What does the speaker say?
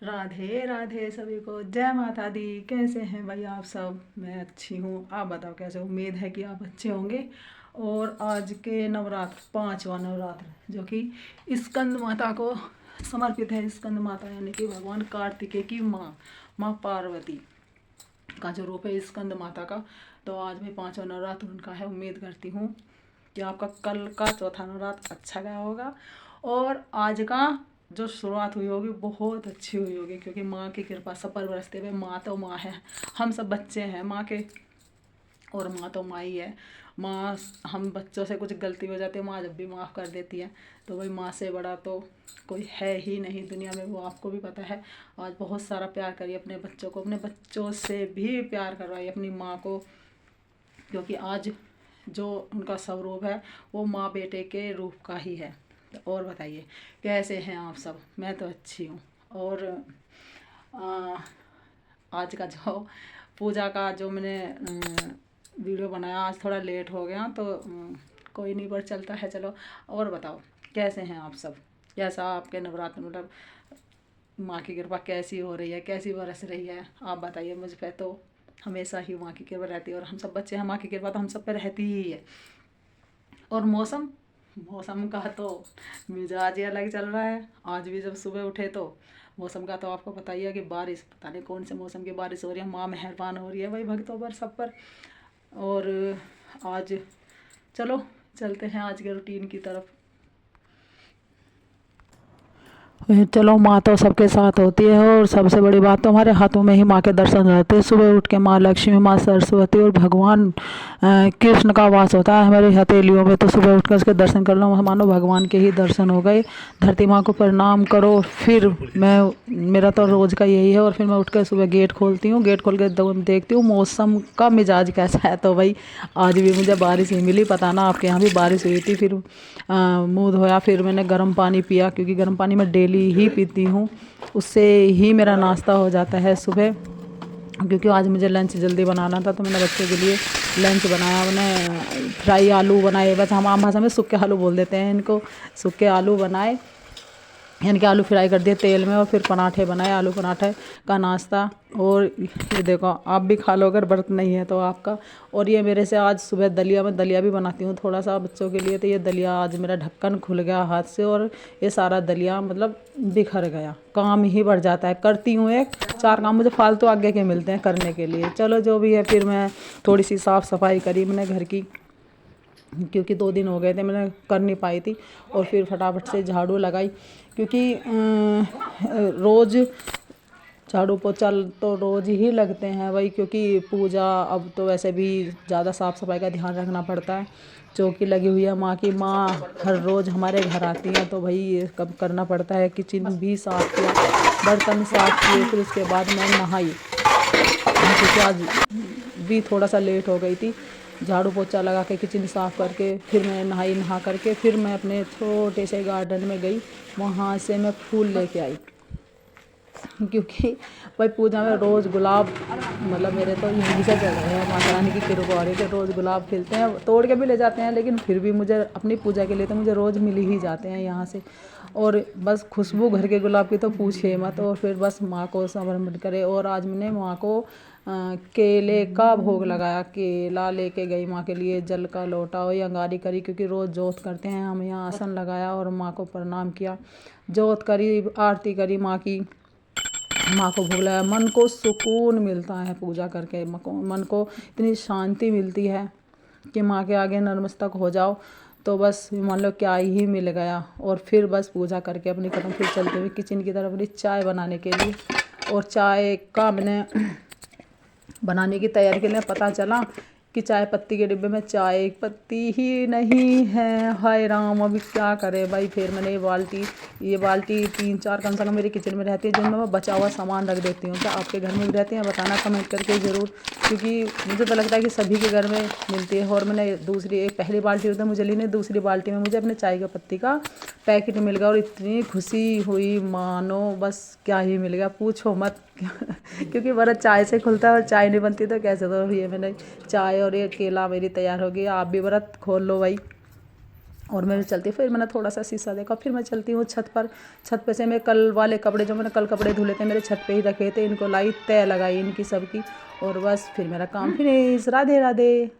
राधे राधे सभी को, जय माता दी। कैसे हैं भाई आप सब? मैं अच्छी हूँ, आप बताओ कैसे हो? उम्मीद है कि आप अच्छे होंगे। और आज के नवरात्र, पांचवा नवरात्र, जो कि स्कंद माता को समर्पित है। स्कंद माता यानी कि भगवान कार्तिकेय की माँ, माँ पार्वती का जो रूप है स्कंद माता का। तो आज भी पांचवा नवरात्र उनका है। उम्मीद करती हूँ कि आपका कल का चौथा नवरात्र अच्छा गया होगा और आज का जो शुरुआत हुई होगी बहुत अच्छी हुई होगी, क्योंकि माँ की कृपा सब पर बरसते हुए। माँ तो माँ है, हम सब बच्चे हैं माँ के, और माँ तो माँ ही है। माँ, हम बच्चों से कुछ गलती हो जाती है, माँ जब भी माफ़ कर देती है। तो भाई माँ से बड़ा तो कोई है ही नहीं दुनिया में, वो आपको भी पता है। आज बहुत सारा प्यार करिए अपने बच्चों को, अपने बच्चों से भी प्यार करवाइए अपनी माँ को, क्योंकि आज जो उनका स्वरूप है वो माँ बेटे के रूप का ही है। और बताइए कैसे हैं आप सब? मैं तो अच्छी हूँ। और आ, आज का जो पूजा का जो मैंने वीडियो बनाया, आज थोड़ा लेट हो गया तो कोई नहीं, पर चलता है। चलो, और बताओ कैसे हैं आप सब? कैसा आपके नवरात्र, मतलब माँ की कृपा कैसी हो रही है, कैसी बरस रही है? आप बताइए। मुझ पे तो हमेशा ही माँ की कृपा रहती है, और हम सब बच्चे हैं, माँ की कृपा तो हम सब पे रहती ही है। और मौसम, मौसम का तो मिजाज ही अलग चल रहा है। आज भी जब सुबह उठे तो मौसम का तो आपको पता ही है कि बारिश, पता नहीं कौन से मौसम की बारिश हो रही है। माँ मेहरबान हो रही है भाई भक्तों पर, सब पर। और आज चलो चलते हैं आज के रूटीन की तरफ। चलो, माँ तो सबके साथ होती है, और सबसे बड़ी बात तो हमारे हाथों में ही माँ के दर्शन रहते हैं। सुबह उठ के माँ लक्ष्मी, माँ सरस्वती और भगवान कृष्ण का वास होता है हमारी हथेलियों में। तो सुबह उठ कर उसके दर्शन कर लो, मानो भगवान के ही दर्शन हो गए। धरती माँ को प्रणाम करो। फिर मैं, मेरा तो रोज़ का यही है। और फिर मैं उठ कर सुबह गेट खोलती हूँ, गेट खोल के देखती हूँ मौसम का मिजाज कैसा है। तो भाई आज भी मुझे बारिश ही मिली। पता ना आपके यहाँ भी बारिश हुई थी? फिर मुँह धोया, फिर मैंने गर्म पानी पिया, क्योंकि गर्म पानी मैं डेली ही पीती हूँ। उससे ही मेरा नाश्ता हो जाता है सुबह। क्योंकि आज मुझे लंच जल्दी बनाना था, तो मैंने बच्चों के लिए लंच बनाया। मैंने फ्राई आलू बनाए, बस हम आम भाषा में सूखे आलू बोल देते हैं इनको। सूखे आलू बनाए, यानी कि आलू फ्राई कर दिए तेल में, और फिर पराठे बनाए, आलू पराठे का नाश्ता। और ये देखो, आप भी खा लो अगर व्रत नहीं है तो आपका। और ये मेरे से आज सुबह दलिया, मैं दलिया भी बनाती हूँ थोड़ा सा बच्चों के लिए। तो ये दलिया आज मेरा ढक्कन खुल गया हाथ से, और ये सारा दलिया मतलब बिखर गया। काम ही बढ़ जाता है, करती हूँ एक चार काम, मुझे फालतू आगे के मिलते हैं करने के लिए। चलो जो भी है, फिर मैं थोड़ी सी साफ़ सफाई करी मैंने घर की, क्योंकि 2 दिन हो गए थे मैंने कर नहीं पाई थी। और फिर फटाफट से झाड़ू लगाई, क्योंकि रोज़ झाड़ू पोछा तो रोज़ ही लगते हैं भाई, क्योंकि पूजा, अब तो वैसे भी ज़्यादा साफ़ सफाई का ध्यान रखना पड़ता है। चौकी लगी हुई है माँ की, माँ हर रोज़ हमारे घर आती हैं, तो भाई ये कब करना पड़ता है। किचन भी साफ़ किया, बर्तन साफ़ किए, फिर उसके बाद मैं नहाई, क्योंकि आज भी थोड़ा सा लेट हो गई थी। झाड़ू पोछा लगा के किचन साफ़ करके फिर मैं नहाई, नहा करके फिर मैं अपने छोटे से गार्डन में गई। वहाँ से मैं फूल लेके आई, क्योंकि भाई पूजा में रोज़ गुलाब, मतलब मेरे तो यहीं से चल रहे हैं, माता रानी की कृपा हो रही है कि रोज़ गुलाब खिलते हैं। तोड़ के भी ले जाते हैं, लेकिन फिर भी मुझे अपनी पूजा के लिए तो मुझे रोज़ मिल ही जाते हैं यहाँ से। और बस खुशबू घर के गुलाब की तो पूछे मत। और फिर बस माँ को समर्पित करे। और आज मैंने माँ को केले का भोग लगाया, केला लेके गई माँ के लिए, जल का लोटा और अंगारी करी, क्योंकि रोज़ जोत करते हैं हम यहाँ। आसन लगाया और माँ को प्रणाम किया, जोत करी, आरती करी माँ की, माँ को भोग लगाया। मन को सुकून मिलता है पूजा करके, मन को इतनी शांति मिलती है कि माँ के आगे नतमस्तक हो जाओ तो बस मान लो क्या ही मिल गया। और फिर बस पूजा करके अपनी खत्म, फिर चलते हुए किचन की तरफ अपनी चाय बनाने के लिए। और चाय का मैंने बनाने की तैयारी के लिए पता चला कि चाय पत्ती के डिब्बे में चाय पत्ती ही नहीं है। हाय राम, अभी क्या करे भाई। फिर मैंने ये बाल्टी 3-4 कम से कम मेरी किचन में रहती है, जिनमें मैं बचा हुआ सामान रख देती हूँ। क्या आपके घर में भी रहती हैं? बताना कमेंट करके ज़रूर, क्योंकि मुझे तो लगता है कि सभी के घर में मिलती है। और मैंने दूसरी, एक पहली बाल्टी उधर मुझे लेनी, दूसरी बाल्टी में मुझे अपने चाय का पत्ती का पैकेट मिल गया। और इतनी खुशी हुई मानो बस क्या ही मिल गया, पूछो मत। क्योंकि व्रत चाय से खुलता है, और चाय नहीं बनती तो कैसे। तो ये मैंने चाय और ये केला मेरी तैयार हो गई। आप भी व्रत खोल लो भाई। और मैं चलती, फिर मैंने थोड़ा सा शीशा देखा, फिर मैं चलती हूँ छत पर। छत पे से मैं कल वाले कपड़े, जो मैंने कल कपड़े धुले थे मेरे छत पे ही रखे थे, इनको लाई तय लगाई इनकी सबकी, और बस फिर मेरा काम फिनिश। राधे राधे।